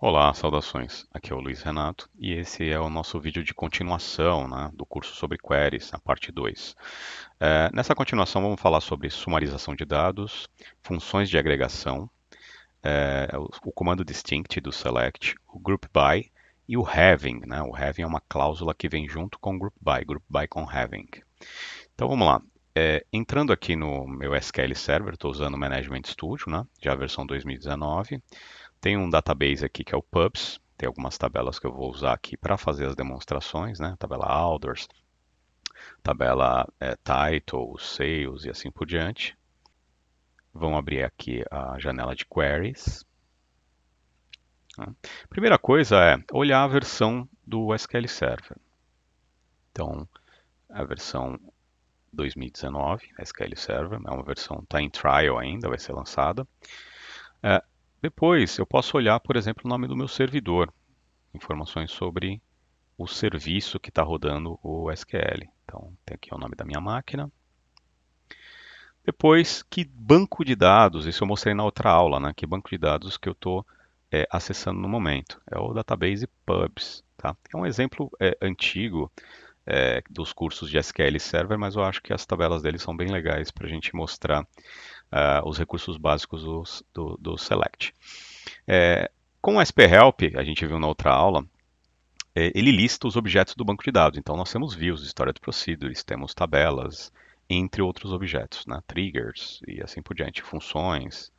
Olá, saudações. Aqui é o Luiz Renato e esse é o nosso vídeo de continuação, né, do curso sobre queries, a parte 2. Nessa continuação vamos falar sobre sumarização de dados, funções de agregação, o comando distinct do select, o group by e o having, né? O having é uma cláusula que vem junto com group by com having. Então vamos lá. Entrando aqui no meu SQL Server, estou usando o Management Studio, né, já a versão 2019. Tem um database aqui que é o pubs, tem algumas tabelas que eu vou usar aqui para fazer as demonstrações, né? Tabela Alders, tabela Titles, Sales e assim por diante. Vamos abrir aqui a janela de Queries. Né? Primeira coisa é olhar a versão do SQL Server. Então, a versão 2019, SQL Server, é uma versão, está em trial ainda, vai ser lançada. É, Depois, eu posso olhar, por exemplo, o nome do meu servidor, informações sobre o serviço que está rodando o SQL. Então, tem aqui o nome da minha máquina. Depois, que banco de dados, isso eu mostrei na outra aula, né? Que banco de dados que eu estou acessando no momento. É o Database Pubs. Tá? É um exemplo antigo dos cursos de SQL Server, mas eu acho que as tabelas deles são bem legais para a gente mostrar os recursos básicos do Select. Com o SP Help, a gente viu na outra aula, ele lista os objetos do banco de dados. Então, nós temos views, stored procedures, temos tabelas, entre outros objetos, né? Triggers e assim por diante, funções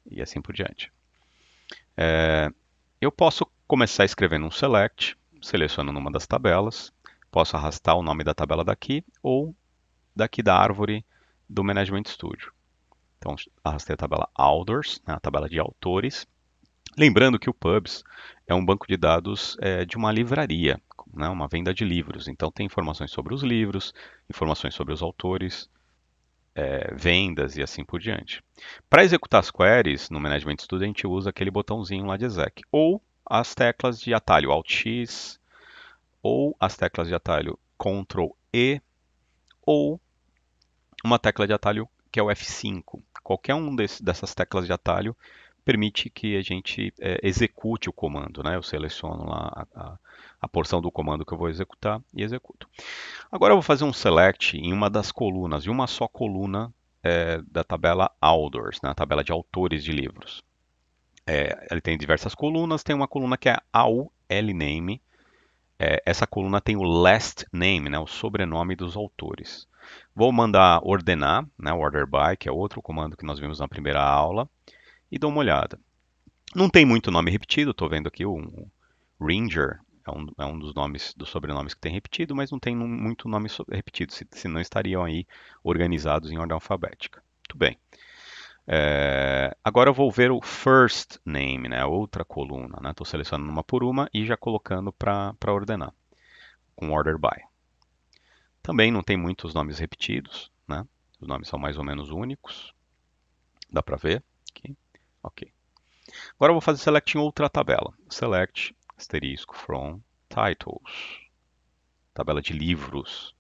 e assim por diante. Eu posso começar escrevendo um select, selecionando uma das tabelas, posso arrastar o nome da tabela daqui ou daqui da árvore do Management Studio. Então, arrastei a tabela Authors, né, a tabela de autores. Lembrando que o Pubs é um banco de dados de uma livraria, né, uma venda de livros. Então tem informações sobre os livros, informações sobre os autores, vendas e assim por diante. Para executar as queries no Management Studio, a gente usa aquele botãozinho lá de exec, ou as teclas de atalho Alt X, ou as teclas de atalho Ctrl E, ou uma tecla de atalho que é o F5. Qualquer dessas teclas de atalho permite que a gente execute o comando, né? Eu seleciono lá a porção do comando que eu vou executar e executo. Agora eu vou fazer um select em uma das colunas, em uma só coluna da tabela Authors, né? A tabela de autores de livros. Ele tem diversas colunas, tem uma coluna que é AUL Name. Essa coluna tem o last name, né? O sobrenome dos autores. Vou mandar ordenar, né? O order by, que é outro comando que nós vimos na primeira aula, e dou uma olhada. Não tem muito nome repetido, estou vendo aqui o Ranger é um dos nomes, dos sobrenomes que tem repetido, mas não tem muito nome repetido, se não estariam aí organizados em ordem alfabética. Muito bem. Agora eu vou ver o first name, né, a outra coluna. Estou selecionando uma por uma e já colocando para ordenar, com order by. Também não tem muitos nomes repetidos, né? Os nomes são mais ou menos únicos. Dá para ver aqui? Ok. Agora eu vou fazer select em outra tabela. Select asterisco from titles. Tabela de livros.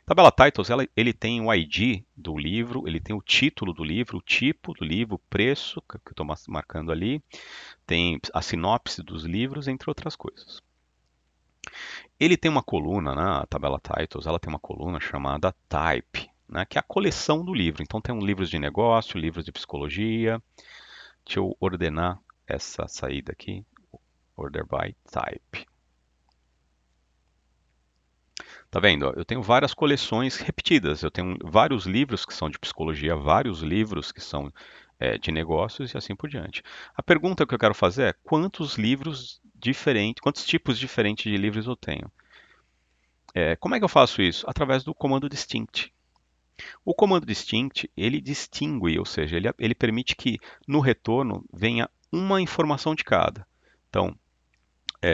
Tabela titles, ele tem o ID do livro, ele tem o título do livro, o tipo do livro, o preço que eu estou marcando ali, tem a sinopse dos livros, entre outras coisas. Ele tem uma coluna, né, a tabela titles, ela tem uma coluna chamada type, né, que é a coleção do livro. Então tem livros de negócio, livros de psicologia. Deixa eu ordenar essa saída aqui. Order by type. Tá vendo? Eu tenho várias coleções repetidas. Eu tenho vários livros que são de psicologia, vários livros que são de negócios e assim por diante. A pergunta que eu quero fazer é quantos livros diferentes, quantos tipos diferentes de livros eu tenho? Como é que eu faço isso? Através do comando distinct. O comando distinct, ele distingue, ou seja, ele permite que no retorno venha uma informação de cada. Então,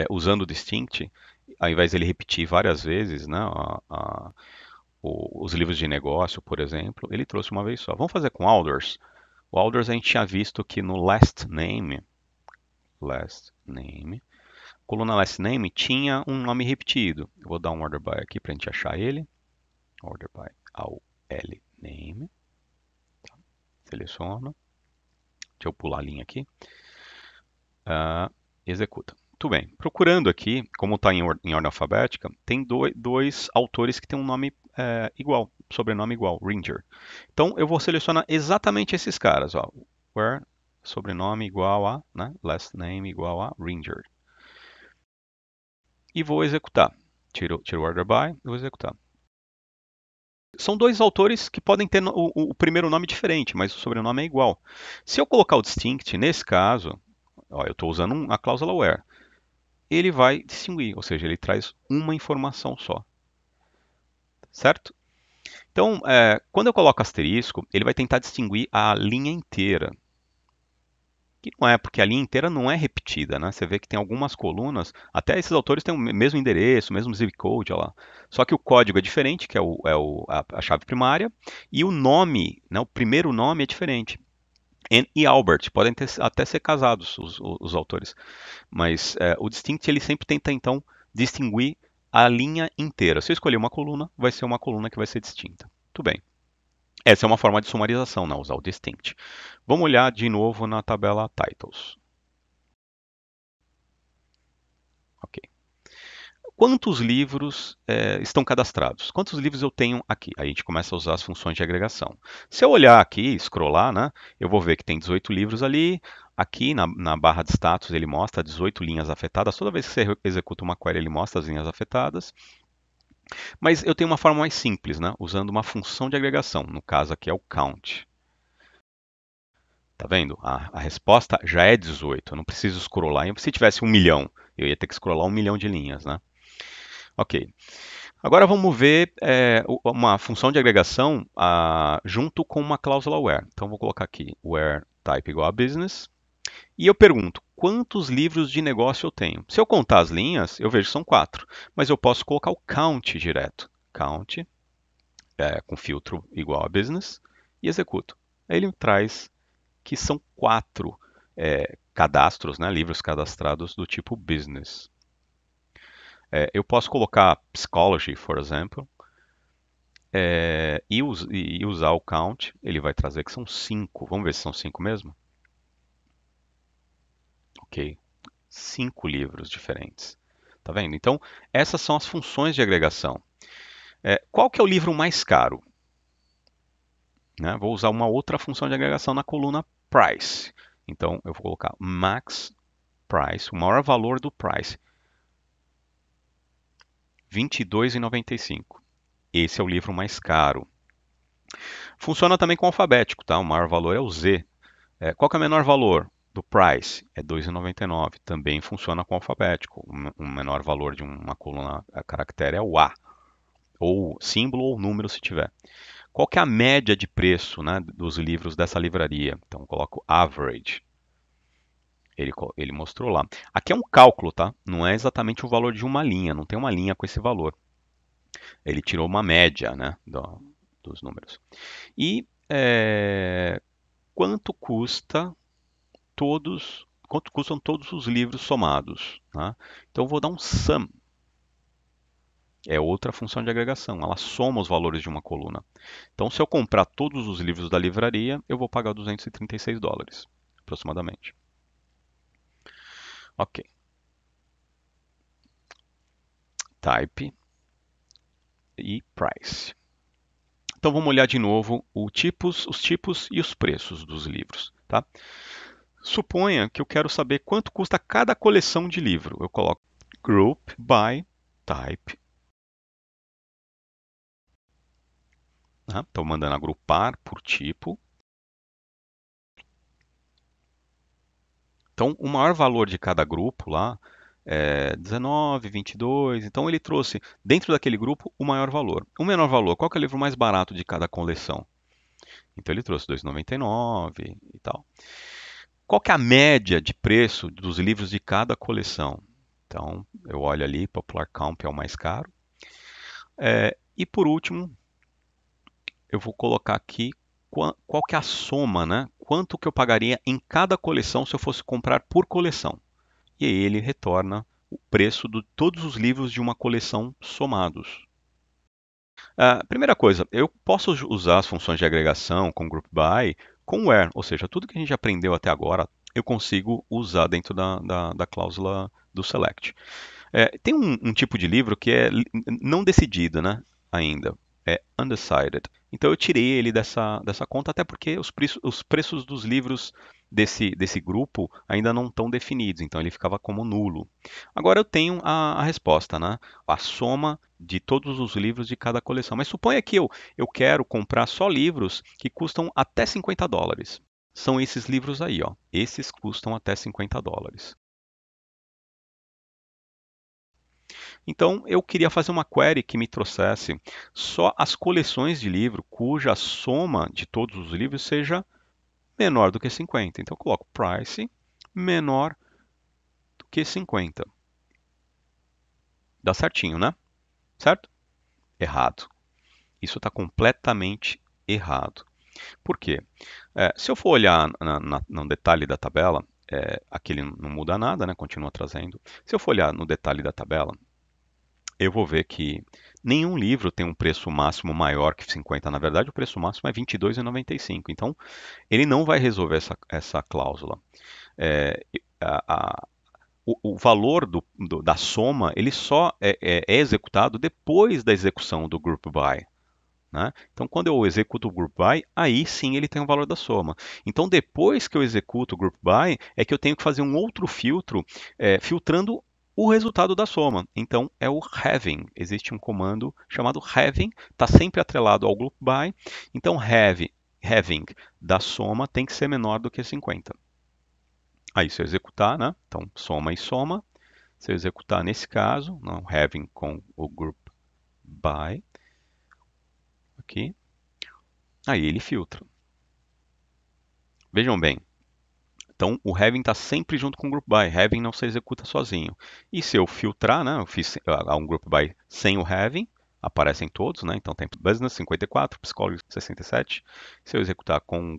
usando o distinct, ao invés de ele repetir várias vezes, né, os livros de negócio, por exemplo, ele trouxe uma vez só. Vamos fazer com Alders. O Alders a gente tinha visto que no last name, coluna last name tinha um nome repetido. Eu vou dar um order by aqui para a gente achar ele. Order by ao L name. Seleciono. Deixa eu pular a linha aqui. executa. Muito bem. Procurando aqui, como está em ordem alfabética, tem dois autores que têm um nome igual, sobrenome igual, Ringer. Então eu vou selecionar exatamente esses caras, ó. Where, sobrenome igual a, né? Last name igual a Ringer. E vou executar. Tiro o order by e vou executar. São dois autores que podem ter o primeiro nome diferente, mas o sobrenome é igual. Se eu colocar o distinct, nesse caso, ó, eu estou usando a cláusula where, ele vai distinguir, ou seja, ele traz uma informação só, certo? Então, quando eu coloco asterisco, ele vai tentar distinguir a linha inteira. Que não é, porque a linha inteira não é repetida, né? Você vê que tem algumas colunas, até esses autores têm o mesmo endereço, o mesmo zip code, olha lá. Só que o código é diferente, que é a chave primária, e o nome, né, o primeiro nome é diferente. Anne e Albert podem até ser casados, os autores. Mas o distinct ele sempre tenta, então, distinguir a linha inteira. Se eu escolher uma coluna, vai ser uma coluna que vai ser distinta. Muito bem. Essa é uma forma de sumarização, né? Usar o distinct. Vamos olhar de novo na tabela titles. Ok. Quantos livros estão cadastrados? Quantos livros eu tenho aqui? Aí a gente começa a usar as funções de agregação. Se eu olhar aqui, scrollar, né, eu vou ver que tem 18 livros ali. Aqui na barra de status ele mostra 18 linhas afetadas. Toda vez que você executa uma query, ele mostra as linhas afetadas. Mas eu tenho uma forma mais simples, né, usando uma função de agregação. No caso aqui é o count. Tá vendo? A resposta já é 18. Eu não preciso scrollar. Se tivesse 1 milhão, eu ia ter que scrollar 1 milhão de linhas, né? Ok. Agora vamos ver uma função de agregação junto com uma cláusula where. Então vou colocar aqui where type igual a business. E eu pergunto, quantos livros de negócio eu tenho? Se eu contar as linhas, eu vejo que são 4. Mas eu posso colocar o count direto. Count, com filtro igual a business, e executo. Aí ele traz que são 4 cadastros, né, livros cadastrados do tipo business. Eu posso colocar Psychology, por exemplo, e usar o count, ele vai trazer que são 5. Vamos ver se são 5 mesmo? Ok, 5 livros diferentes. Tá vendo? Então, essas são as funções de agregação. Qual que é o livro mais caro? Né? Vou usar uma outra função de agregação na coluna price. Então, eu vou colocar max price, o maior valor do price, R$ 22,95. Esse é o livro mais caro. Funciona também com alfabético, tá? O maior valor é o Z. Qual que é o menor valor do price? É R$ 2,99. Também funciona com alfabético. O menor valor de uma coluna a caractere é o A. Ou símbolo ou número se tiver. Qual que é a média de preço, né, dos livros dessa livraria? Então eu coloco average. Ele mostrou lá. Aqui é um cálculo, tá? Não é exatamente o valor de uma linha. Não tem uma linha com esse valor. Ele tirou uma média, né, dos números. E quanto custam todos os livros somados, tá? Então eu vou dar um sum. É outra função de agregação, ela soma os valores de uma coluna. Então, se eu comprar todos os livros da livraria, eu vou pagar $236, aproximadamente. Ok. Type e price. Então, vamos olhar de novo os tipos e os preços dos livros, tá? Suponha que eu quero saber quanto custa cada coleção de livro. Eu coloco group by type. Estou mandando agrupar por tipo. Então, o maior valor de cada grupo lá é 19, 22. Então, ele trouxe dentro daquele grupo o maior valor. O menor valor, qual que é o livro mais barato de cada coleção? Então, ele trouxe 2,99 e tal. Qual que é a média de preço dos livros de cada coleção? Então, eu olho ali, Popular Comp é o mais caro. E por último, eu vou colocar aqui qual que é a soma, né? Quanto que eu pagaria em cada coleção se eu fosse comprar por coleção. E aí ele retorna o preço de todos os livros de uma coleção somados. Primeira coisa, eu posso usar as funções de agregação com group by com where, ou seja, tudo que a gente aprendeu até agora, eu consigo usar dentro da cláusula do select. Tem um tipo de livro que é não decidido, né, ainda. É undecided. Então eu tirei ele dessa conta, até porque os preços dos livros desse grupo ainda não estão definidos, então ele ficava como nulo. Agora eu tenho a resposta, né? A soma de todos os livros de cada coleção. Mas suponha que eu quero comprar só livros que custam até $50. São esses livros aí, ó. Esses custam até $50. Então, eu queria fazer uma query que me trouxesse só as coleções de livro cuja soma de todos os livros seja menor do que 50. Então, eu coloco price menor do que 50. Dá certinho, né? Certo? Errado. Isso está completamente errado. Por quê? Se eu for olhar no detalhe da tabela, aqui ele não muda nada, né? Continua trazendo. Se eu for olhar no detalhe da tabela, eu vou ver que nenhum livro tem um preço máximo maior que 50. Na verdade, o preço máximo é 22,95. Então, ele não vai resolver essa cláusula. É, o valor da soma ele só é executado depois da execução do group by. Né? Então, quando eu executo o group by, aí sim ele tem o valor da soma. Então, depois que eu executo o group by, é que eu tenho que fazer um outro filtro, filtrando o resultado da soma. Então, é o having. Existe um comando chamado having, está sempre atrelado ao group by. Então, having da soma tem que ser menor do que 50. Aí, se eu executar, né? Então, soma e soma. Se eu executar nesse caso, não, having com o group by, aqui, aí ele filtra. Vejam bem, então o having está sempre junto com o group by, having não se executa sozinho. E se eu filtrar, né, eu fiz um group by sem o having, aparecem todos, né, então tem business 54, psychology 67. Se eu executar com o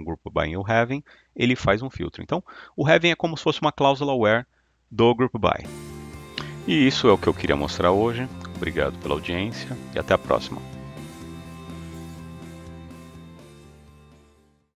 group by e o having, ele faz um filtro. Então o having é como se fosse uma cláusula where do group by. E isso é o que eu queria mostrar hoje. Obrigado pela audiência e até a próxima.